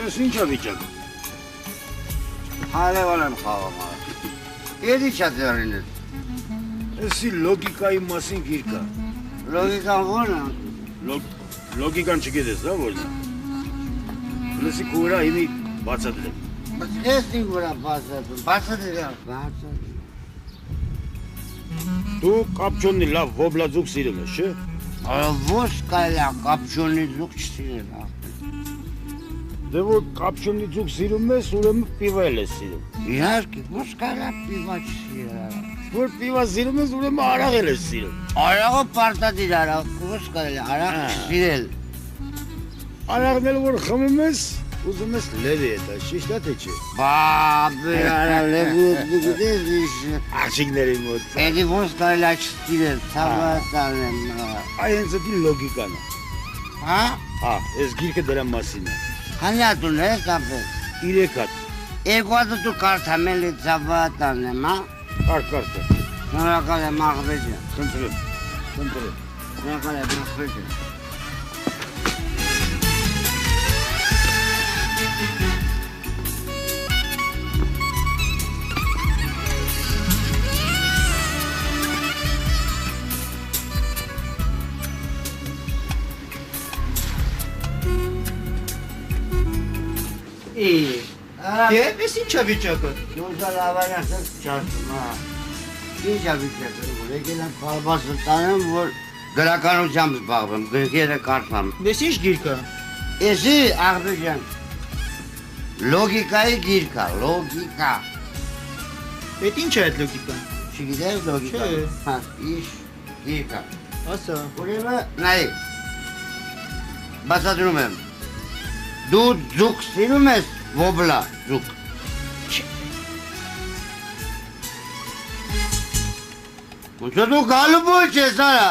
Ես ինչա վիճակ։ Հարևան եմ խաղում արա։ Եդի չա ձեռին ես։ Էսի լոգիկայի մասին գիրք կա։ Լոգիկան ո՞րն է։ Լոգիկան չգիտես, դա ո՞րն է։ Լսի քո վրա հիմի բացատրեմ։ Բայց ես ինձ վրա բացատրում, բացատրեմ։ Դու կապչոնի լավ ոբլաձուկ սիրում ես, չէ՞։ Ոչ կարելի է կապչոնի ձուկ չսիրել։ Դե որ կապչոնի ձուկ սիրում ես, ուրեմն պիվա էլ ես սիրում։ Իհարկե, ոչ կարելի է պիվա չսիրել։ Որ պիվա սիրում ես, ուրեմն արաղ էլ ես սիրում։ Արաղը պարտադիր արաղ, ոչ կարելի է արաղ չսիրել։ Արաղն էլ որ խմում ես, ուզում ես լևի է դա, ճիշտ է թե չէ։ Բաբե, արա լևի դու գիտես ինչ։ Աղջիկների մոտ։ Էդի ոչ կարելի է չսիրել, ցավատան եմ։ Այ հենց դա լոգիկան է։ Հա? Հա, այս գիրքը դրա մասին է։ Քանի հատ ունես ապե։ 3 հատ։ Երկու հատը դու կարդամել է ցավատան եմ, հա։ Կարդ։ Շնորհակալ եմ աղբեջ։ Խնդրեմ։ Շնորհակալ եմ աղբեջ։ Ես ինչա վիճակը։ Նույնիսկ լավանյակը չարթում, հա։ Ինչա վիճակը, որ եկել եմ քալբասը տանեմ, որ գրականությամբ զբաղվեմ, գրքերը կարդամ։ Ես ինչ գիրք է։ Էսի աղբեջան, լոգիկայի գիրք է, լոգիկա։ Էդ ինչ է այդ լոգիկան։ Չգիտես լոգիկա։ Չէ։ Հա, իշ գիրք է։ Ասա։ Ուրեմն, նայ, բացատրում եմ, դու ձուկ սիրում ես, ոբլա ձուկ։ Ոնց դու գալու ոչ ես արա։